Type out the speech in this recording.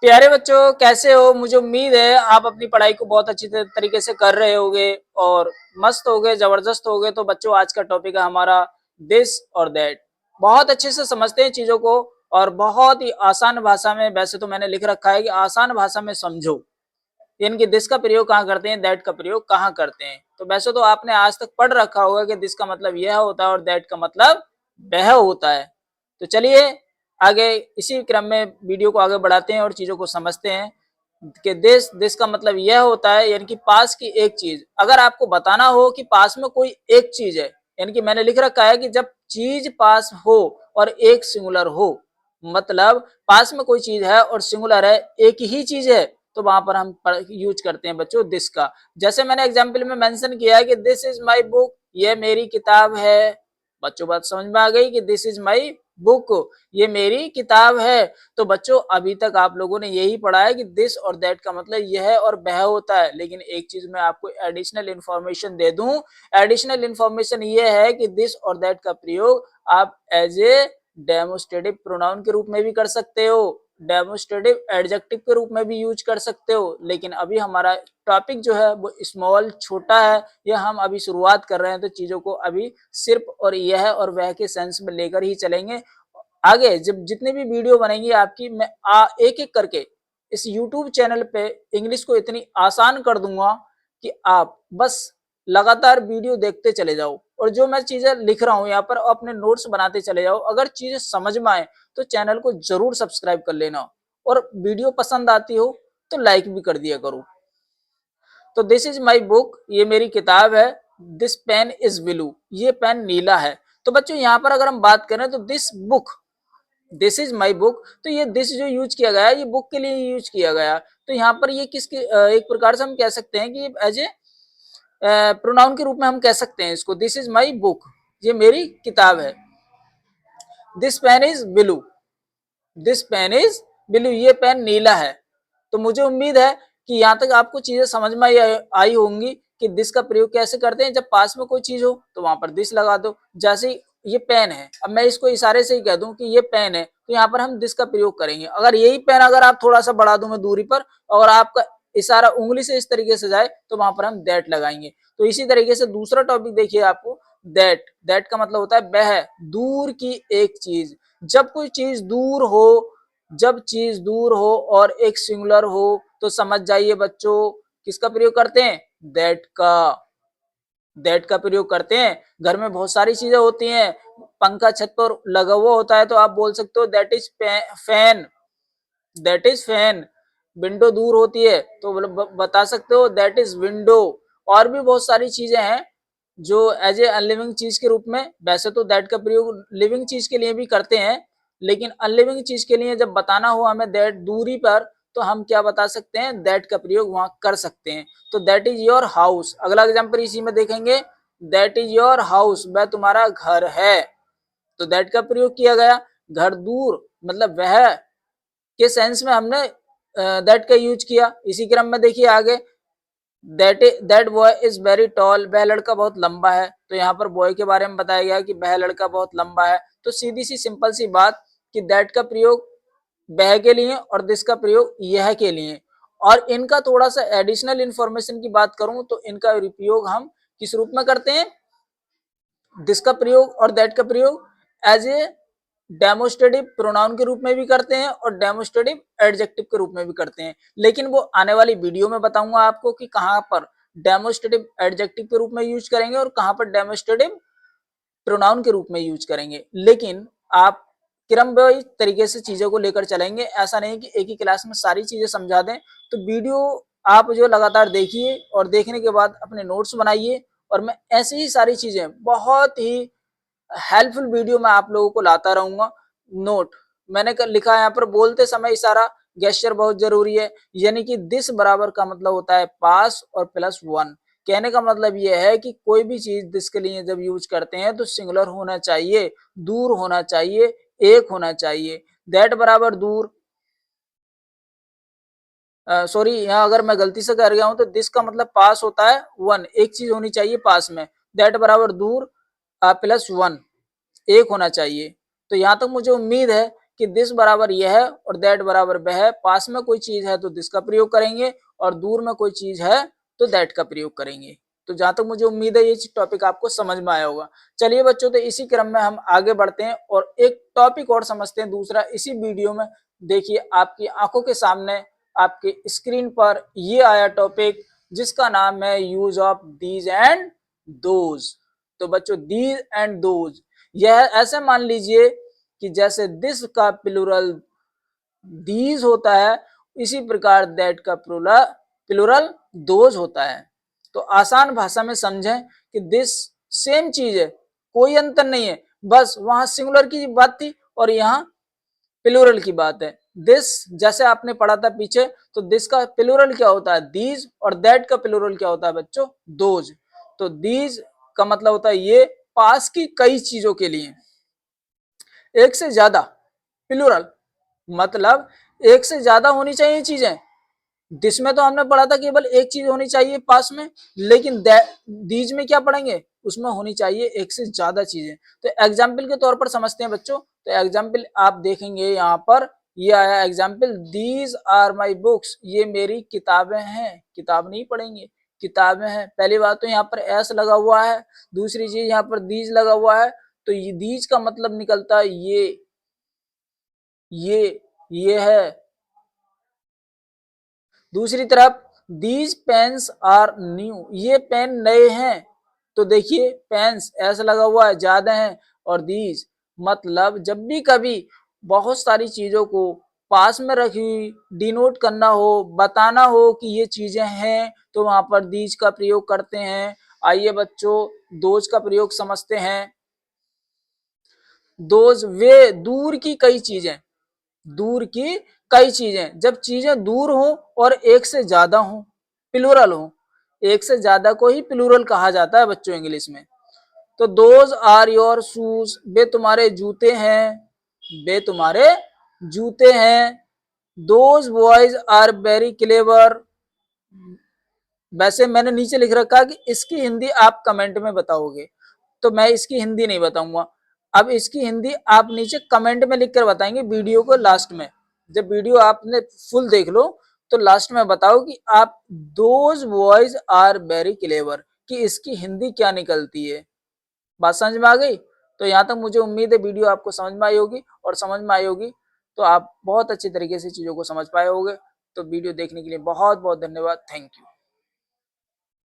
प्यारे बच्चों, कैसे हो? मुझे उम्मीद है आप अपनी पढ़ाई को बहुत अच्छी तरीके से कर रहे होगे और मस्त होगे, जबरदस्त होगे। तो बच्चों, आज का टॉपिक है हमारा दिस और दैट। बहुत अच्छे से समझते हैं चीजों को और बहुत ही आसान भाषा में, वैसे तो मैंने लिख रखा है कि आसान भाषा में समझो। यानी कि दिस का प्रयोग कहाँ करते हैं, दैट का प्रयोग कहाँ करते हैं। तो वैसे तो आपने आज तक पढ़ रखा होगा कि दिस का मतलब यह होता है और दैट का मतलब वह होता है। तो चलिए आगे इसी क्रम में वीडियो को आगे बढ़ाते हैं और चीजों को समझते हैं कि दिस दिस का मतलब यह होता है, यानी कि पास की एक चीज। अगर आपको बताना हो कि पास में कोई एक चीज है, यानी कि मैंने लिख रखा है कि जब चीज पास हो और एक सिंगुलर हो, मतलब पास में कोई चीज है और सिंगुलर है, एक ही चीज है, तो वहां पर हम यूज करते हैं बच्चों दिस का। जैसे मैंने एग्जाम्पल में मेंशन किया है कि दिस इज माई बुक, ये मेरी किताब है। बच्चों बात समझ में आ गई कि दिस इज माई बुक, ये मेरी किताब है। तो बच्चों, अभी तक आप लोगों ने यही पढ़ा है कि दिस और दैट का मतलब यह और वह होता है, लेकिन एक चीज मैं आपको एडिशनल इंफॉर्मेशन दे दूं। एडिशनल इंफॉर्मेशन यह है कि दिस और दैट का प्रयोग आप एज ए डेमोस्ट्रेटिव प्रोनाउन के रूप में भी कर सकते हो, डेमोस्ट्रेटिव एडजेक्टिव के रूप में भी यूज कर सकते हो। लेकिन अभी हमारा टॉपिक जो है वो स्मॉल, छोटा है, यह हम अभी शुरुआत कर रहे हैं, तो चीजों को अभी सिर्फ और यह और वह के सेंस में लेकर ही चलेंगे। आगे जब जितनी भी वीडियो बनेगी आपकी, मैं एक एक करके इस यूट्यूब चैनल पे इंग्लिश को इतनी आसान कर दूंगा कि आप बस लगातार वीडियो देखते चले जाओ और जो मैं चीजें लिख रहा हूँ यहाँ पर अपने नोट्स बनाते चले जाओ। अगर चीजें समझ में आए तो चैनल को जरूर सब्सक्राइब कर लेना और वीडियो पसंद आती हो तो लाइक भी कर दिया करो। तो दिस इज माई बुक, ये मेरी किताब है। दिस पेन इज ब्लू, ये पेन नीला है। तो बच्चों, यहाँ पर अगर हम बात करें तो this book, this is my book, तो ये दिस जो यूज किया गया है ये बुक के लिए यूज किया गया। तो यहाँ पर ये किसके एक प्रकार से हम कह सकते हैं कि एज ए प्रोनाउन के रूप में हम कह सकते हैं इसको। दिस इज माई बुक, ये मेरी किताब है। This pen is blue, this pen is blue, ये पेन नीला है। तो मुझे उम्मीद है कि यहाँ तक आपको चीजें समझ में आई होंगी कि दिस का प्रयोग कैसे करते हैं। जब पास में कोई चीज हो तो वहां पर दिस लगा दो। जैसे ये पेन है, अब मैं इसको इशारे से ही कह दूं कि ये पेन है, तो यहाँ पर हम दिस का प्रयोग करेंगे। अगर यही पेन अगर आप थोड़ा सा बढ़ा दूं मैं दूरी पर और आपका इशारा उंगली से इस तरीके से जाए तो वहां पर हम दैट लगाएंगे। तो इसी तरीके से दूसरा टॉपिक देखिए आपको, दैट। दैट का मतलब होता है वह, दूर की एक चीज। जब कोई चीज दूर हो, जब चीज दूर हो और एक सिंगुलर हो, तो समझ जाइए बच्चों किसका प्रयोग करते हैं, दैट का। दैट का प्रयोग करते हैं। घर में बहुत सारी चीजें होती हैं, पंखा छत पर लगा हुआ होता है तो आप बोल सकते हो that is fan, that is fan. Window दूर होती है तो बता सकते हो दैट इज विंडो। और भी बहुत सारी चीजें हैं जो एज ए अनलिविंग चीज के रूप में, वैसे तो दैट का प्रयोग लिविंग चीज के लिए भी करते हैं, लेकिन अनलिविंग चीज के लिए जब बताना हो हमें दैट दूरी पर, तो हम क्या बता सकते हैं, दैट का प्रयोग वहां कर सकते हैं। तो दैट इज योर हाउस, अगला एग्जाम्पल इसी में देखेंगे। दैट इज योर हाउस, वह तुम्हारा घर है। तो दैट का प्रयोग किया गया। घर दूर मतलब वह के सेंस में हमने दैट का यूज किया। इसी क्रम में देखिए आगे, that boy is very tall, वह लड़का बहुत लंबा है। तो यहाँ पर बॉय के बारे में बताया गया कि वह लड़का बहुत लंबा है। तो सीधी सी सिंपल सी बात कि दैट का प्रयोग वह के लिए और दिस का प्रयोग यह के लिए। और इनका थोड़ा सा एडिशनल इंफॉर्मेशन की बात करूं तो इनका उपयोग हम किस रूप में करते हैं, दिस का प्रयोग और दैट का प्रयोग एज ए डेमोस्ट्रेटिव प्रोनाउन के रूप में भी करते हैं और डेमोस्ट्रेटिव एडजेक्टिव के रूप में भी करते हैं। लेकिन वो आने वाली वीडियो में बताऊंगा आपको कि कहां पर डेमोस्ट्रेटिव एडजेक्टिव के रूप में यूज करेंगे और कहां पर डेमोस्ट्रेटिव प्रोनाउन के रूप में यूज करेंगे। लेकिन आप क्रमबद्ध तरीके से चीजों को लेकर चलेंगे, ऐसा नहीं कि एक ही क्लास में सारी चीजें समझा दें। तो वीडियो आप जो लगातार देखिए और देखने के बाद अपने नोट्स बनाइए और मैं ऐसी ही सारी चीजें बहुत ही हेल्पफुल वीडियो में आप लोगों को लाता रहूंगा। नोट मैंने लिखा है यहाँ पर, बोलते समय इशारा गेस्चर बहुत जरूरी है। यानी कि दिस बराबर का मतलब होता है पास और प्लस वन। कहने का मतलब यह है कि कोई भी चीज दिस के लिए जब यूज करते हैं तो सिंगुलर होना चाहिए, दूर होना चाहिए, एक होना चाहिए। दैट बराबर दूर, सॉरी यहाँ अगर मैं गलती से कर गया हूं तो दिस का मतलब पास होता है वन, एक चीज होनी चाहिए पास में। दैट बराबर दूर प्लस वन, एक होना चाहिए। तो यहाँ तक मुझे उम्मीद है कि दिस बराबर यह है और दैट बराबर वह है। पास में कोई चीज है तो दिस का प्रयोग करेंगे और दूर में कोई चीज है तो दैट का प्रयोग करेंगे। तो जहां तक मुझे उम्मीद है ये टॉपिक आपको समझ में आया होगा। चलिए बच्चों, तो इसी क्रम में हम आगे बढ़ते हैं और एक टॉपिक और समझते हैं दूसरा इसी वीडियो में। देखिए आपकी आंखों के सामने आपके स्क्रीन पर ये आया टॉपिक, जिसका नाम है use of these and those. तो बच्चों, दीज एंड दोज, यह ऐसे मान लीजिए कि जैसे दिस का प्लूरल दीज होता है, इसी प्रकार दैट का प्लूरल दोज होता है। तो आसान भाषा में समझें कि दिस सेम चीज है, कोई अंतर नहीं है, बस वहां सिंगुलर की बात थी और यहाँ प्लूरल की बात है। दिस जैसे आपने पढ़ा था पीछे, तो दिस का प्लूरल क्या होता है? दीज, और दैट का प्लूरल क्या होता है बच्चों? दोज। तो दीज का मतलब होता है ये पास की कई चीजों के लिए, एक से ज्यादा। प्लूरल मतलब एक से ज्यादा होनी चाहिए चीजें। दिस में तो हमने पढ़ा था केवल एक चीज होनी चाहिए पास में, लेकिन दीज में क्या पढ़ेंगे? उसमें होनी चाहिए एक से ज्यादा चीजें। तो एग्जाम्पल के तौर पर समझते हैं बच्चों। तो एग्जाम्पल आप देखेंगे यहाँ पर, ये आया example, these are my books, ये मेरी किताबें हैं। किताब नहीं पढ़ेंगे, किताबें हैं। पहली बात तो यहाँ पर एस लगा हुआ है, दूसरी चीज यहाँ पर दीज लगा हुआ है। तो ये दीज का मतलब निकलता है ये है। दूसरी तरफ दीज पेन्स आर न्यू, ये पेन नए हैं। तो देखिए पेन्स ऐसा लगा हुआ है, ज्यादा है, और दीज मतलब जब भी कभी बहुत सारी चीजों को पास में रखी हुई डिनोट करना हो, बताना हो कि ये चीजें हैं, तो वहां पर दीज का प्रयोग करते हैं। आइए बच्चों, दोज का प्रयोग समझते हैं। दोज वे दूर की कई चीजें, दूर की कई चीजें, जब चीजें दूर हो और एक से ज्यादा हो, प्लूरल हो, एक से ज्यादा को ही प्लूरल कहा जाता है बच्चों इंग्लिश में। तो दोज आर योर शूज, वे तुम्हारे जूते हैं, वे तुम्हारे जूते हैं। Those boys are very clever, वैसे मैंने नीचे लिख रखा है कि इसकी हिंदी आप कमेंट में बताओगे, तो मैं इसकी हिंदी नहीं बताऊंगा। अब इसकी हिंदी आप नीचे कमेंट में लिखकर बताएंगे वीडियो को लास्ट में। जब वीडियो आपने फुल देख लो तो लास्ट में बताओ कि आप those boys are very clever कि इसकी हिंदी क्या निकलती है। बात समझ में आ गई? तो यहाँ तक मुझे उम्मीद है वीडियो आपको समझ में आई होगी, और समझ में आई होगी तो आप बहुत अच्छी तरीके से चीजों को समझ पाए होंगे। तो वीडियो देखने के लिए बहुत बहुत धन्यवाद। Thank you.